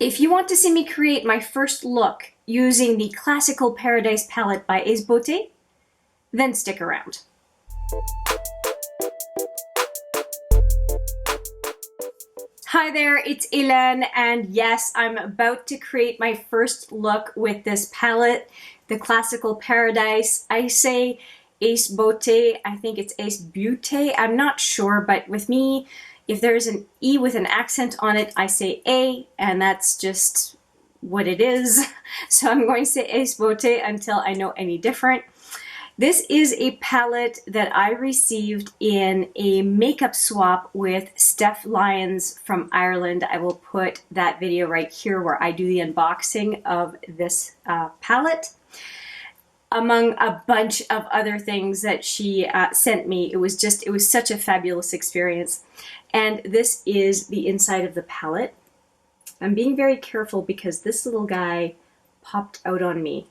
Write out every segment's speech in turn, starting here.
If you want to see me create my first look using the Classical Paradise palette by Ace Beautē, then stick around. Hi there, it's Hélène, and yes, I'm about to create my first look with this palette, the Classical Paradise. I say Ace Beautē, I think it's Ace Beautē, I'm not sure, but with me, if there's an E with an accent on it, I say A, and that's just what it is. So I'm going to say Ace Beautē until I know any different. This is a palette that I received in a makeup swap with Steph Lyons from Ireland. I will put that video right here where I do the unboxing of this palette. Among a bunch of other things that she sent me. It was such a fabulous experience. And this is the inside of the palette. I'm being very careful because this little guy popped out on me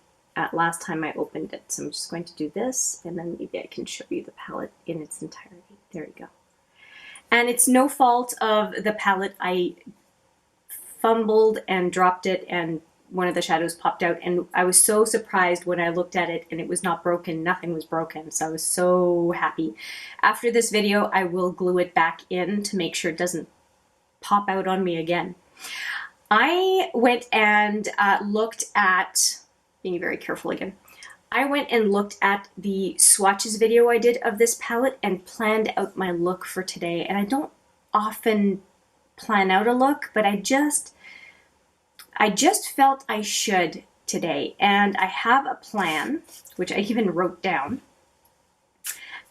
last time I opened it. So I'm just going to do this, and then maybe I can show you the palette in its entirety. There we go. And it's no fault of the palette. I fumbled and dropped it, and one of the shadows popped out, and I was so surprised when I looked at it and it was not broken. Nothing was broken, so I was so happy. After this video, I will glue it back in to make sure it doesn't pop out on me again. I went and looked at, being very careful again, I went and looked at the swatches video I did of this palette and planned out my look for today. And I don't often plan out a look, but I just felt I should today, and I have a plan, which I even wrote down,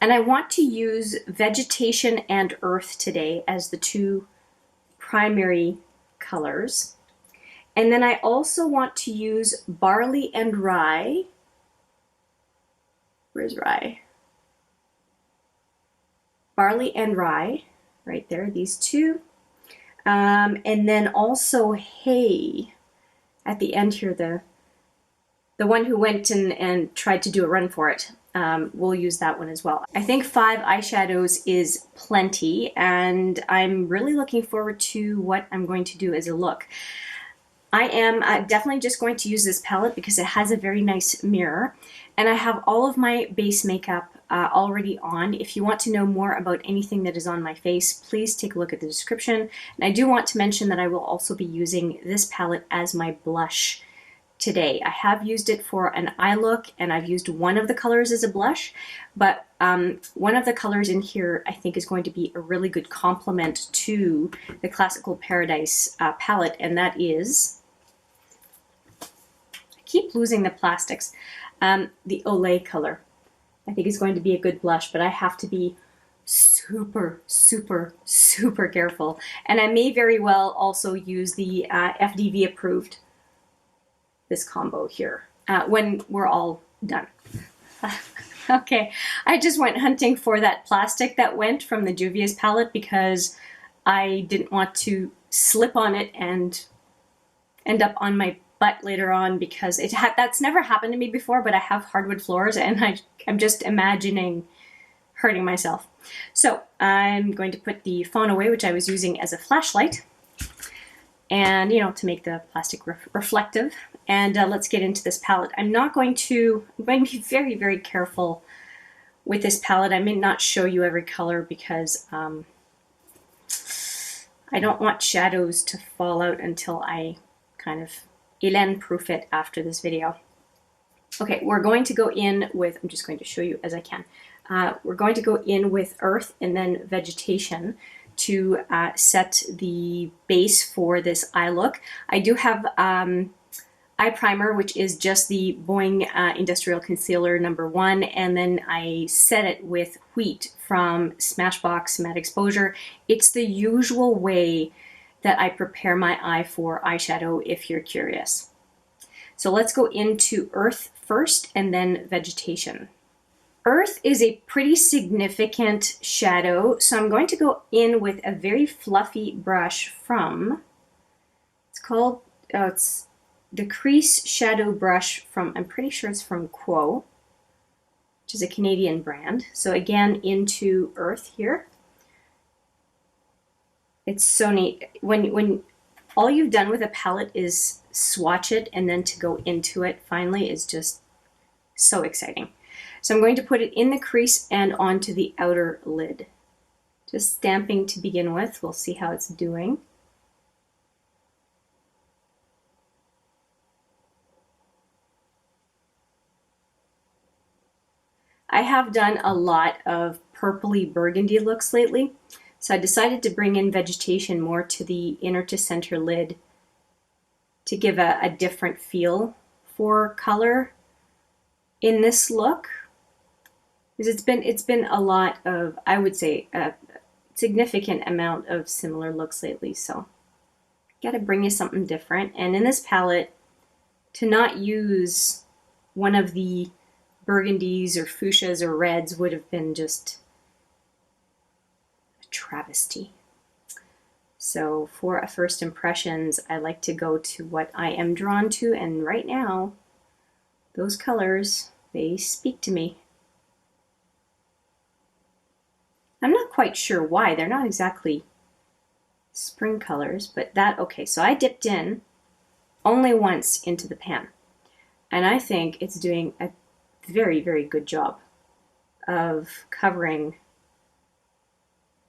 and I want to use vegetation and earth today as the two primary colors, and then I also want to use barley and rye. Where's rye? Barley and rye, right there, these two, and then also hay. At the end here, the one who went and tried to do a run for it, we'll use that one as well. I think 5 eyeshadows is plenty, and I'm really looking forward to what I'm going to do as a look. I am definitely just going to use this palette because it has a very nice mirror, and I have all of my base makeup already on. If you want to know more about anything that is on my face, please take a look at the description. And I do want to mention that I will also be using this palette as my blush today. I have used it for an eye look, and I've used one of the colors as a blush, but one of the colors in here I think is going to be a really good complement to the Classical Paradise palette, and that is, I keep losing the plastics, the Olay color. I think is going to be a good blush, but I have to be super, super, super careful. And I may very well also use the FDV approved, this combo here, when we're all done. Okay, I just went hunting for that plastic that went from the Juvia's palette because I didn't want to slip on it and end up on my butt later on, because that's never happened to me before, but I have hardwood floors and I'm just imagining hurting myself. So I'm going to put the phone away, which I was using as a flashlight, and to make the plastic reflective. And let's get into this palette. I'm going to be very, very careful with this palette. I may not show you every color because I don't want shadows to fall out until I kind of Hélène proof it after this video. Okay, we're going to go in with, I'm just going to show you as I can. We're going to go in with earth and then vegetation to set the base for this eye look. I do have eye primer, which is just the Boing Industrial Concealer #1, and then I set it with Wheat from Smashbox Matte Exposure. It's the usual way that I prepare my eye for eyeshadow, if you're curious. So let's go into earth first and then vegetation. Earth is a pretty significant shadow, so I'm going to go in with a very fluffy brush from, it's the Crease Shadow Brush from, I'm pretty sure it's from XOXO, which is a Canadian brand. So again, into earth here. It's so neat. When all you've done with a palette is swatch it, and then to go into it finally is just so exciting. So I'm going to put it in the crease and onto the outer lid. Just stamping to begin with. We'll see how it's doing. I have done a lot of purpley burgundy looks lately, so I decided to bring in vegetation more to the inner to center lid to give a different feel for color in this look. Because it's been a lot of, I would say, a significant amount of similar looks lately, so gotta bring you something different. And in this palette, to not use one of the burgundies or fuchsias or reds would have been just a travesty. So for a first impressions, I like to go to what I am drawn to, and right now, those colors, they speak to me. I'm not quite sure why. They're not exactly spring colors, but okay, so I dipped in only once into the pan, and I think it's doing a very, very good job of covering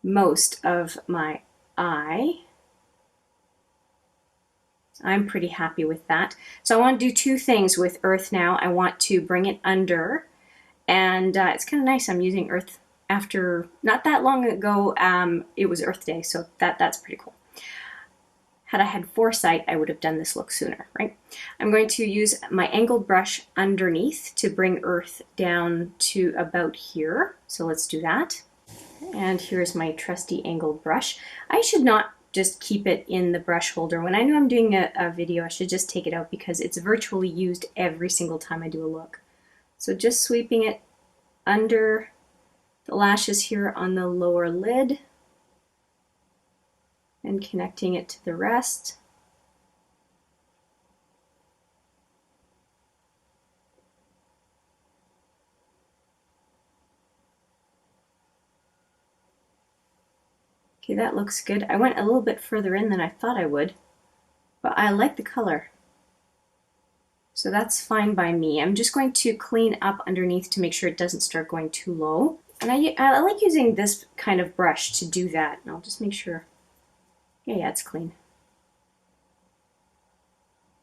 most of my eye. I'm pretty happy with that. So I want to do two things with Earth now. I want to bring it under, and it's kind of nice. I'm using Earth after not that long ago. It was Earth Day, so that's pretty cool. Had I had foresight, I would have done this look sooner, right? I'm going to use my angled brush underneath to bring Earth down to about here. So let's do that. And here's my trusty angled brush. I should not just keep it in the brush holder. When I know I'm doing a video, I should just take it out because it's virtually used every single time I do a look. So just sweeping it under the lashes here on the lower lid and connecting it to the rest. Okay, that looks good. I went a little bit further in than I thought I would, but I like the color. So that's fine by me. I'm just going to clean up underneath to make sure it doesn't start going too low. And I like using this kind of brush to do that. And I'll just make sure, yeah, it's clean.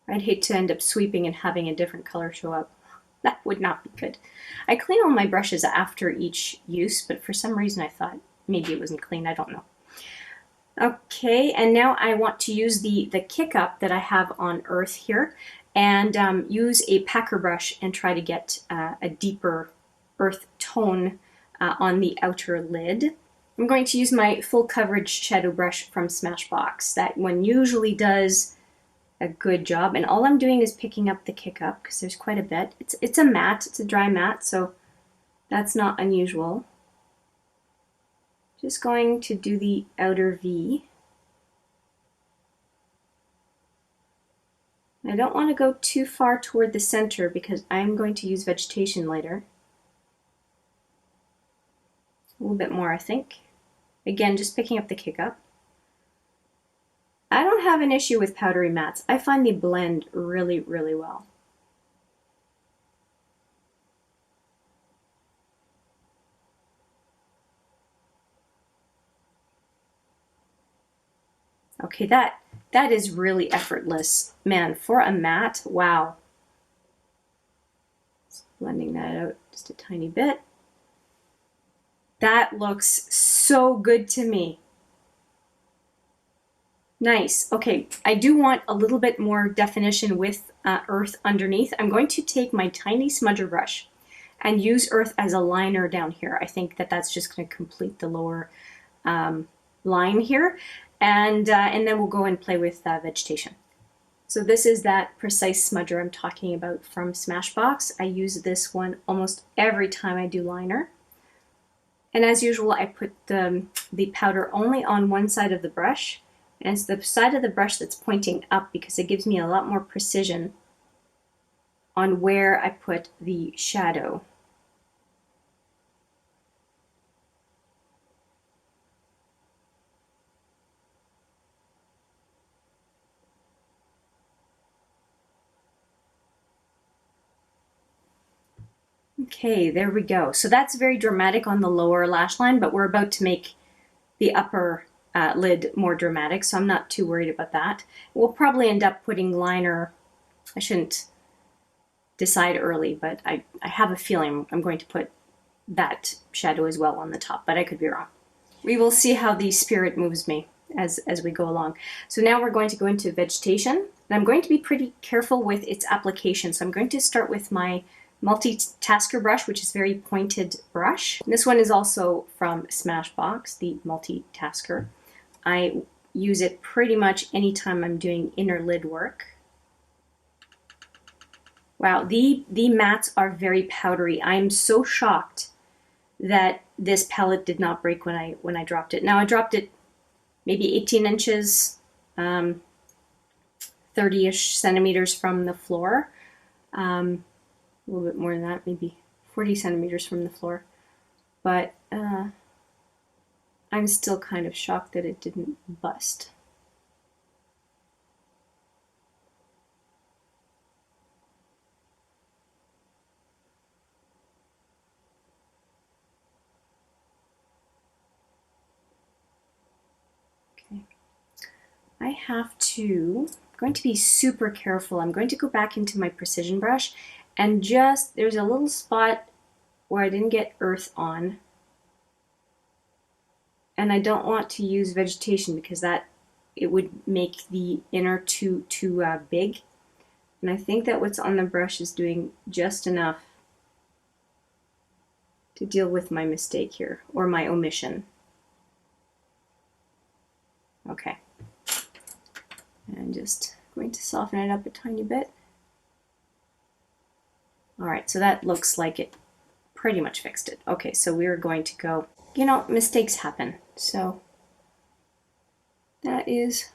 I'd hate to end up sweeping and having a different color show up. That would not be good. I clean all my brushes after each use, but for some reason I thought maybe it wasn't clean, I don't know. Okay, and now I want to use the kick up that I have on Earth here and use a packer brush and try to get a deeper earth tone on the outer lid. I'm going to use my full coverage shadow brush from Smashbox. That one usually does a good job, and all I'm doing is picking up the kick up because there's quite a bit. It's a matte, it's a dry matte, so that's not unusual. Just going to do the outer V. I don't want to go too far toward the center because I'm going to use vegetation later. A little bit more, I think. Again, just picking up the kick up. I don't have an issue with powdery mattes. I find they blend really, really well. Okay, that is really effortless. Man, for a matte, wow. Just blending that out just a tiny bit. That looks so good to me. Nice. Okay, I do want a little bit more definition with Earth underneath. I'm going to take my tiny smudger brush and use Earth as a liner down here. I think that's just going to complete the lower line here. And then we'll go and play with vegetation. So this is that precise smudger I'm talking about from Smashbox. I use this one almost every time I do liner. And as usual, I put the powder only on one side of the brush. And it's the side of the brush that's pointing up because it gives me a lot more precision on where I put the shadow. Okay, there we go. So that's very dramatic on the lower lash line, but we're about to make the upper lid more dramatic, so I'm not too worried about that. We'll probably end up putting liner. I shouldn't decide early, but I have a feeling I'm going to put that shadow as well on the top, but I could be wrong. We will see how the spirit moves me as we go along. So now we're going to go into vegetation, and I'm going to be pretty careful with its application. So I'm going to start with my multitasker brush, which is a very pointed brush. This one is also from Smashbox, the multitasker. I use it pretty much anytime I'm doing inner lid work. Wow, the mattes are very powdery. I'm so shocked that this palette did not break when I dropped it. Now I dropped it maybe 18 inches, 30-ish centimeters from the floor. A little bit more than that, maybe 40 centimeters from the floor. But I'm still kind of shocked that it didn't bust. Okay. I'm going to be super careful. I'm going to go back into my precision brush and there's a little spot where I didn't get earth on. And I don't want to use vegetation because it would make the inner too big. And I think that what's on the brush is doing just enough to deal with my mistake here, or my omission. Okay. And just going to soften it up a tiny bit. All right, so that looks like it pretty much fixed it. Okay, so we're going to go, you know, mistakes happen. So that is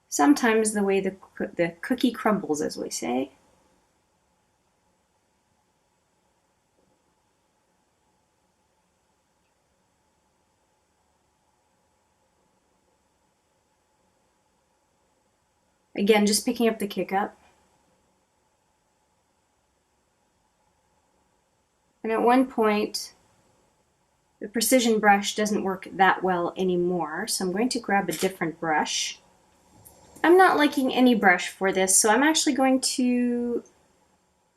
sometimes the way the cookie crumbles, as we say. Again, just picking up the kick up. And at one point, the precision brush doesn't work that well anymore, so I'm going to grab a different brush. I'm not liking any brush for this, so I'm actually going to,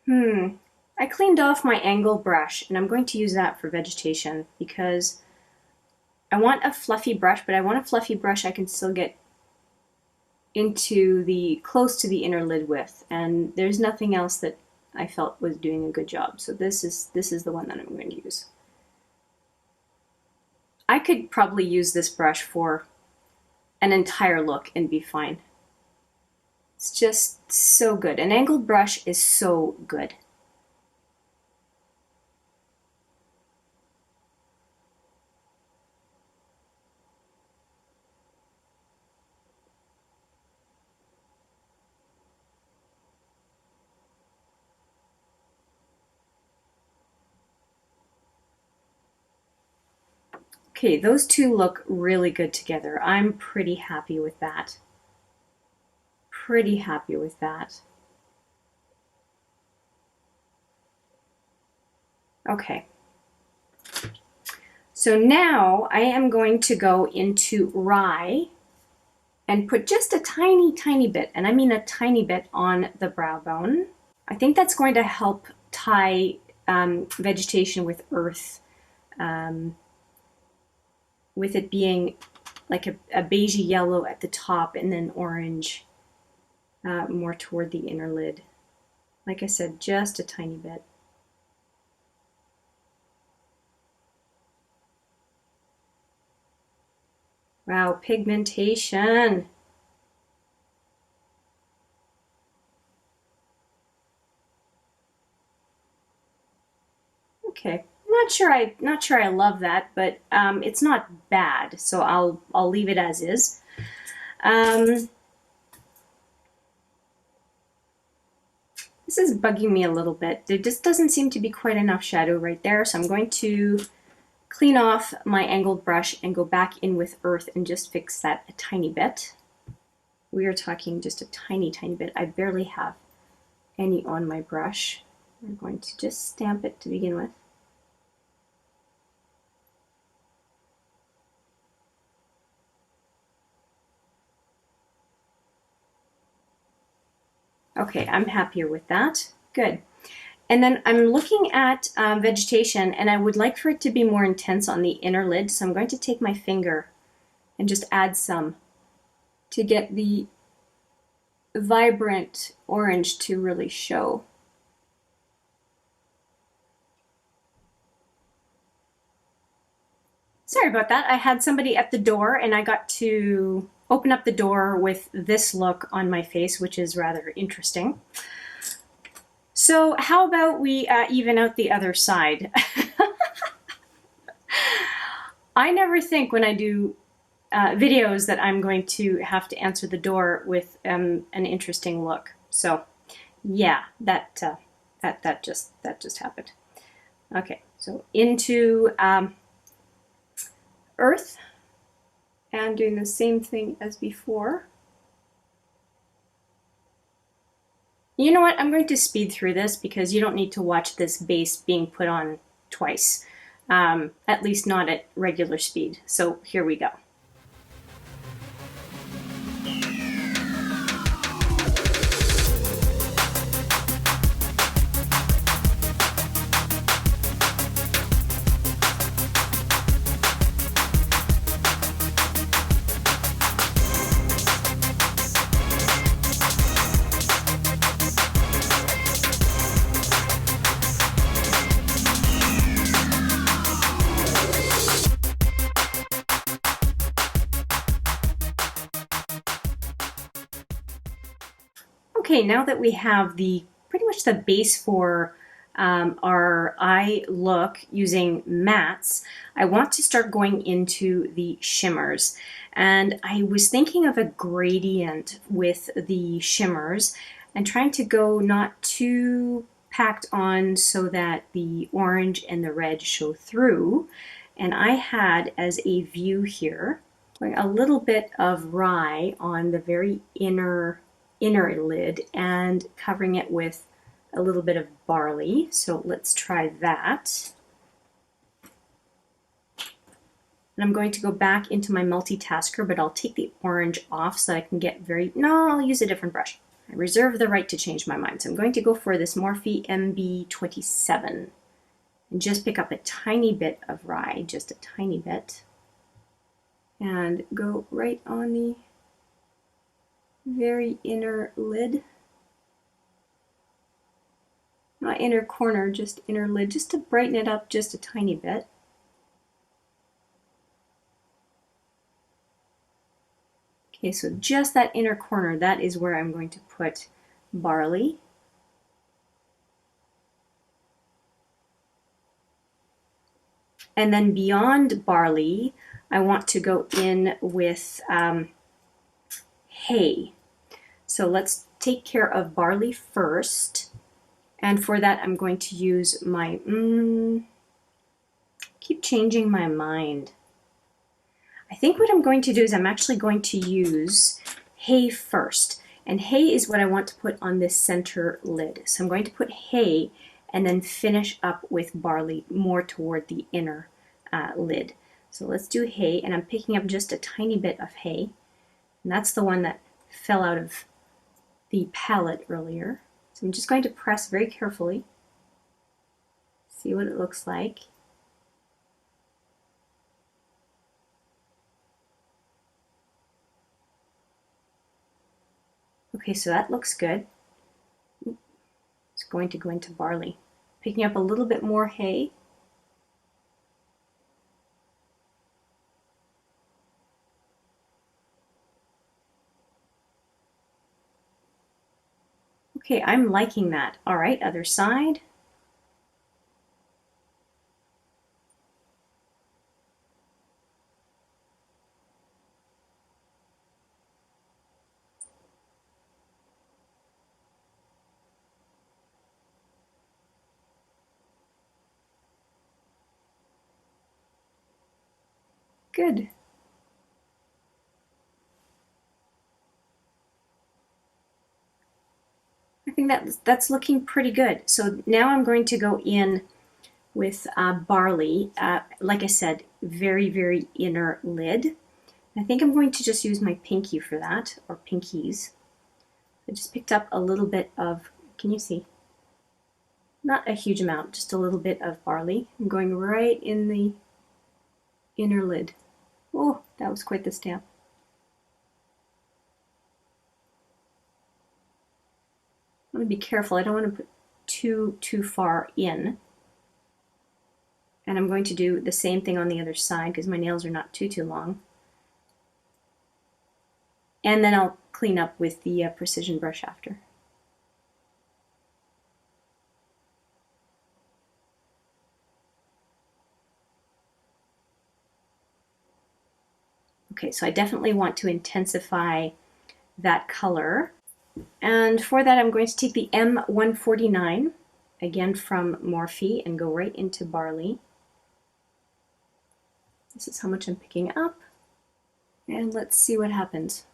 I cleaned off my angle brush, and I'm going to use that for vegetation because I want a fluffy brush, but I want a fluffy brush I can still get into close to the inner lid with, and there's nothing else that I felt was doing a good job. So this is the one that I'm going to use. I could probably use this brush for an entire look and be fine. It's just so good. An angled brush is so good. Okay, those two look really good together. I'm pretty happy with that. Pretty happy with that. Okay. So now I am going to go into Rye and put just a tiny, tiny bit, and I mean a tiny bit, on the brow bone. I think that's going to help tie vegetation with earth, with it being like a beigey yellow at the top and then orange more toward the inner lid. Like I said, just a tiny bit. Wow, pigmentation. Okay, not sure I love that, but it's not bad, so I'll leave it as is. This is bugging me a little bit. There just doesn't seem to be quite enough shadow right there, so I'm going to clean off my angled brush and go back in with earth and just fix that a tiny bit. We are talking just a tiny, tiny bit. I barely have any on my brush. We're going to just stamp it to begin with. Okay, I'm happier with that. Good. And then I'm looking at vegetation, and I would like for it to be more intense on the inner lid, so I'm going to take my finger and just add some to get the vibrant orange to really show. Sorry about that. I had somebody at the door, and I got to open up the door with this look on my face, which is rather interesting. So how about we even out the other side? I never think when I do videos that I'm going to have to answer the door with an interesting look. So yeah, that just happened. Okay, so into earth, and doing the same thing as before. You know what? I'm going to speed through this because you don't need to watch this base being put on twice, at least not at regular speed. So here we go. Okay, now that we have the pretty much the base for our eye look using mattes, I want to start going into the shimmers. And I was thinking of a gradient with the shimmers and trying to go not too packed on so that the orange and the red show through. And I had as a view here, going a little bit of rye on the very inner lid and covering it with a little bit of barley. So let's try that. And I'm going to go back into my multitasker, but I'll take the orange off so that I can get no, I'll use a different brush. I reserve the right to change my mind. So I'm going to go for this Morphe MB27 and just pick up a tiny bit of rye, just a tiny bit, and go right on the very inner lid. Not inner corner, just inner lid, just to brighten it up just a tiny bit. Okay, so just that inner corner, that is where I'm going to put barley. And then beyond barley, I want to go in with hay. So let's take care of barley first. And for that, I'm going to use my, keep changing my mind. I think what I'm going to do is I'm actually going to use hay first. And hay is what I want to put on this center lid. So I'm going to put hay and then finish up with barley more toward the inner lid. So let's do hay, and I'm picking up just a tiny bit of hay. And that's the one that fell out of the palette earlier. So I'm just going to press very carefully, see what it looks like. Okay, so that looks good. It's going to go into barley. Picking up a little bit more hay. Okay, I'm liking that. All right, other side. Good. think that's looking pretty good. So now I'm going to go in with Barley. Like I said, very, very inner lid. I think I'm going to just use my pinky for that, or pinkies. I just picked up a little bit of, can you see? Not a huge amount, just a little bit of Barley. I'm going right in the inner lid. Oh, that was quite the stamp. I want to be careful. I don't want to put too far in. And I'm going to do the same thing on the other side because my nails are not too long. And then I'll clean up with the precision brush after. Okay, so I definitely want to intensify that color. And for that, I'm going to take the M149, again from Morphe, and go right into Barley. This is how much I'm picking up. And let's see what happens.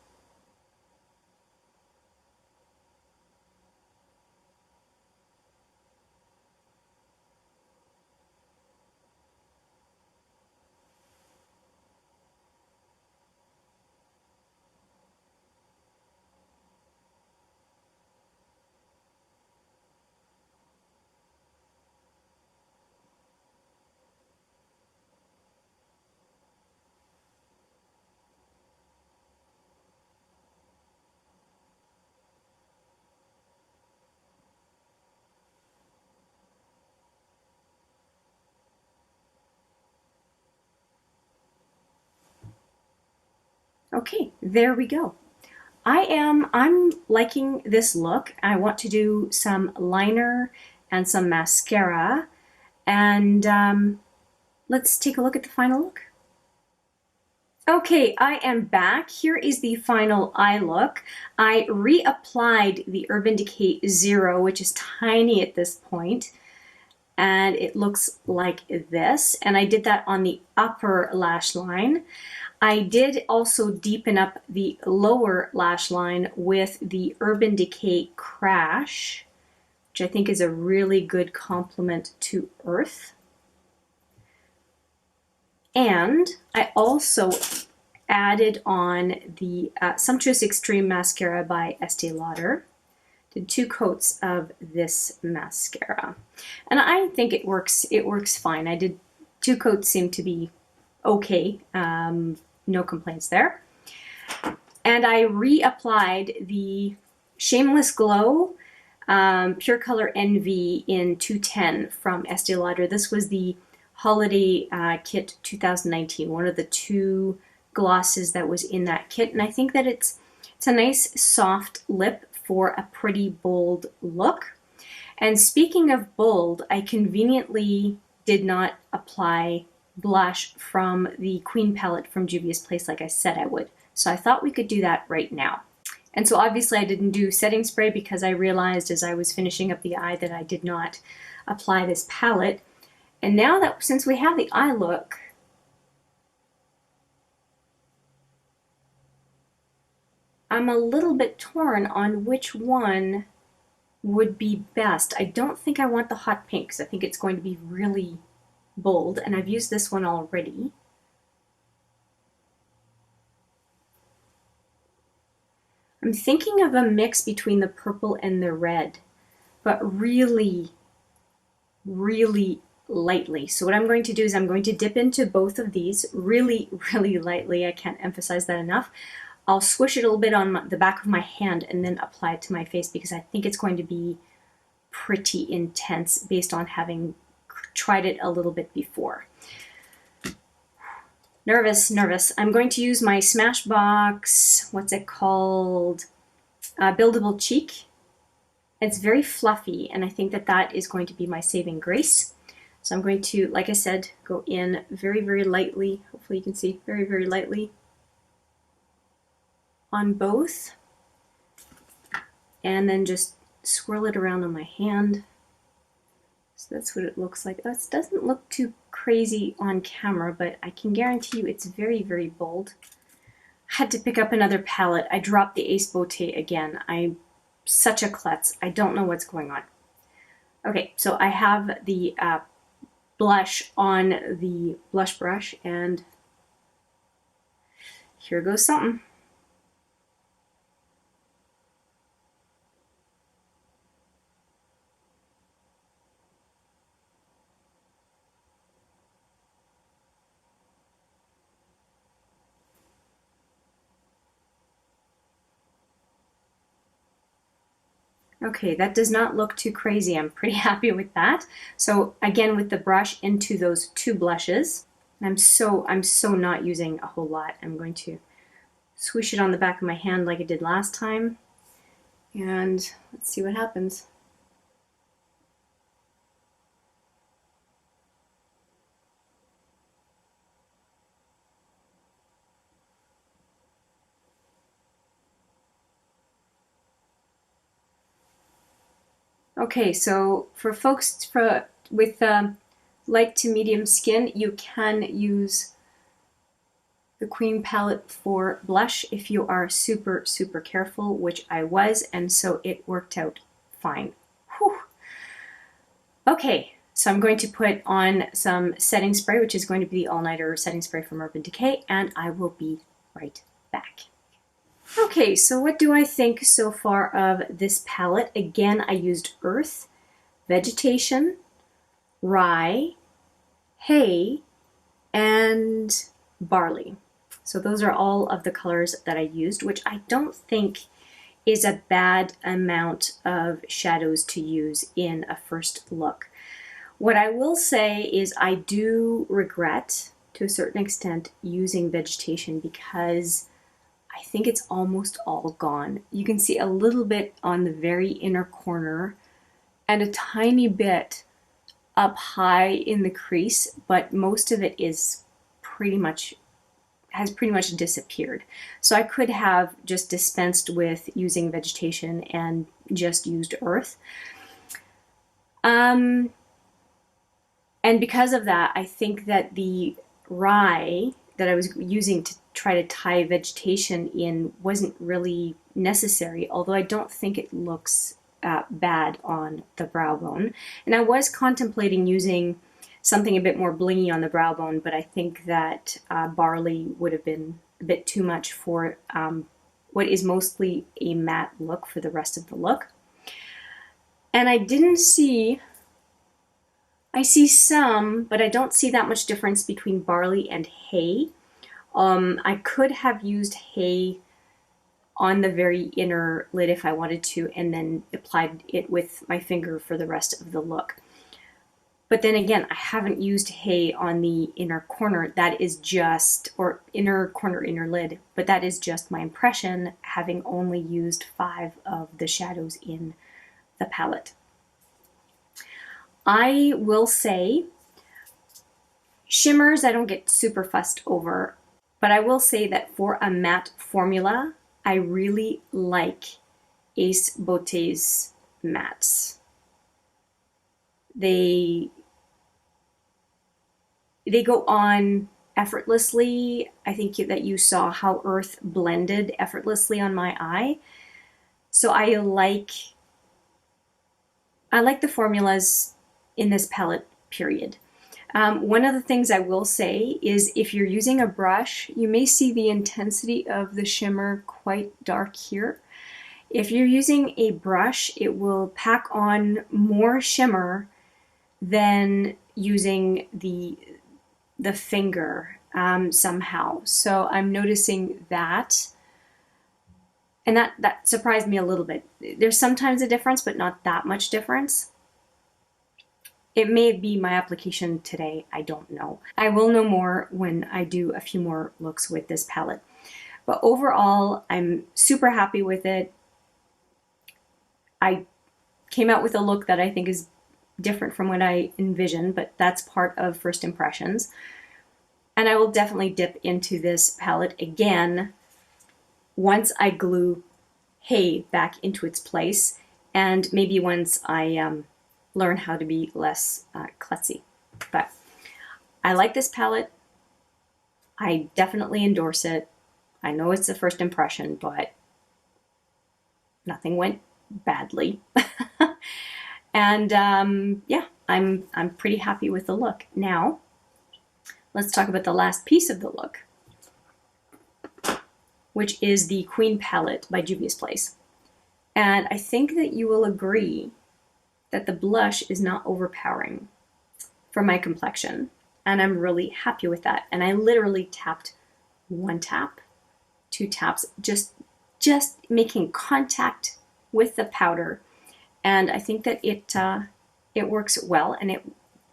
Okay, there we go. I'm liking this look. I want to do some liner and some mascara, and let's take a look at the final look. Okay, I am back. Here is the final eye look. I reapplied the Urban Decay Zero, which is tiny at this point, and it looks like this. And I did that on the upper lash line. I did also deepen up the lower lash line with the Urban Decay Crash, which I think is a really good complement to Earth. And I also added on the Sumptuous Extreme Mascara by Estee Lauder. Did 2 coats of this mascara. And I think it works fine. I did 2 coats, seem to be okay. No complaints there. And I reapplied the Shameless Glow Pure Color Envy in 210 from Estee Lauder. This was the Holiday Kit 2019, one of the 2 glosses that was in that kit. And I think that it's a nice soft lip for a pretty bold look. And speaking of bold, I conveniently did not apply blush from the Queen palette from Juvia's Place like I said I would. So I thought we could do that right now. And so obviously I didn't do setting spray because I realized as I was finishing up the eye that I did not apply this palette. And now that since we have the eye look, I'm a little bit torn on which one would be best. I don't think I want the hot pink because I think it's going to be really bold, and I've used this one already. I'm thinking of a mix between the purple and the red, but really, really lightly. So what I'm going to do is I'm going to dip into both of these really, really lightly. I can't emphasize that enough. I'll squish it a little bit on the back of my hand and then apply it to my face because I think it's going to be pretty intense based on having tried it a little bit before. Nervous. I'm going to use my Smashbox, what's it called? Buildable Cheek. It's very fluffy, and I think that that is going to be my saving grace. So I'm going to, like I said, go in very, very lightly. Hopefully you can see very, very lightly on both. And then just swirl it around on my hand. So that's what it looks like. This doesn't look too crazy on camera, but I can guarantee you it's very, very bold. I had to pick up another palette. I dropped the Ace Beautē again. I such a klutz. I don't know what's going on. Okay, so I have the blush on the blush brush, and here goes something. Okay, that does not look too crazy. I'm pretty happy with that. So again, with the brush into those two blushes, I'm so not using a whole lot. I'm going to swoosh it on the back of my hand like I did last time, and let's see what happens. Okay, so for folks with light to medium skin, you can use the Queen palette for blush if you are super careful, which I was, and so it worked out fine. Whew. Okay, so I'm going to put on some setting spray, which is going to be the all-nighter setting spray from Urban Decay, and I will be right back. Okay, so what do I think so far of this palette? Again, I used Earth, Vegetation, Rye, Hay, and Barley. So those are all of the colors that I used, which I don't think is a bad amount of shadows to use in a first look. What I will say is I do regret, to a certain extent, using Vegetation because I think it's almost all gone. You can see a little bit on the very inner corner and a tiny bit up high in the crease, but most of it is has pretty much disappeared. So I could have just dispensed with using Vegetation and just used Earth. And because of that, I think that the Rye that I was using to try to tie Vegetation in wasn't really necessary, although I don't think it looks bad on the brow bone. And I was contemplating using something a bit more blingy on the brow bone, but I think that Barley would have been a bit too much for what is mostly a matte look for the rest of the look. And I see some, but I don't see that much difference between Barley and Hay. I could have used Hay on the very inner lid if I wanted to, and then applied it with my finger for the rest of the look. But then again, I haven't used Hay on the inner corner. That is just, or inner corner, inner lid, but that is just my impression, having only used 5 of the shadows in the palette. I will say, shimmers I don't get super fussed over, but I will say that for a matte formula, I really like Ace Beauté's mattes. They go on effortlessly. I think that you saw how Earth blended effortlessly on my eye. So I like the formulas in this palette, period. One of the things I will say is if you're using a brush, you may see the intensity of the shimmer quite dark here. If you're using a brush, it will pack on more shimmer than using the finger somehow. So I'm noticing that, and that surprised me a little bit. There's sometimes a difference, but not that much difference. It may be my application today, I don't know. I will know more when I do a few more looks with this palette. But overall, I'm super happy with it. I came out with a look that I think is different from what I envisioned, but that's part of first impressions. And I will definitely dip into this palette again once I glue Hay back into its place, and maybe once I learn how to be less klutzy. But I like this palette. I definitely endorse it. I know it's the first impression, but nothing went badly. And yeah, I'm pretty happy with the look. Now, let's talk about the last piece of the look, which is the Queen palette by Juvia's Place. And I think that you will agree that the blush is not overpowering for my complexion. And I'm really happy with that. And I literally tapped 1 tap, 2 taps, just making contact with the powder. And I think that it works well, and it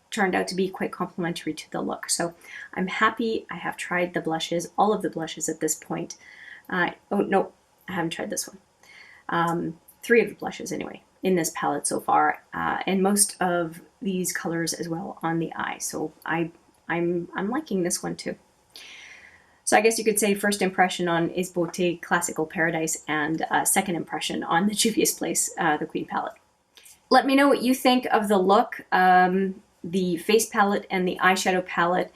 turned out to be quite complimentary to the look. So I'm happy. I have tried the blushes, all of the blushes at this point. Oh no, I haven't tried this one. 3 of the blushes anyway in this palette so far, and most of these colors as well on the eye. So I'm liking this one too. So I guess you could say first impression on Ace Beautē Classical Paradise, and second impression on the Juvia's Place, the Queen palette. Let me know what you think of the look, the face palette and the eyeshadow palette,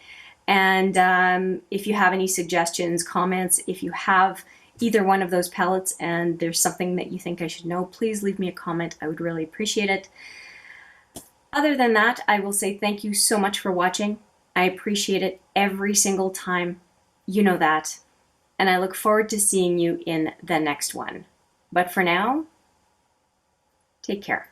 and if you have any suggestions, comments. If you have either one of those palettes and there's something that you think I should know, please leave me a comment. I would really appreciate it. Other than that, I will say thank you so much for watching. I appreciate it every single time. You know that. And I look forward to seeing you in the next one. But for now, take care.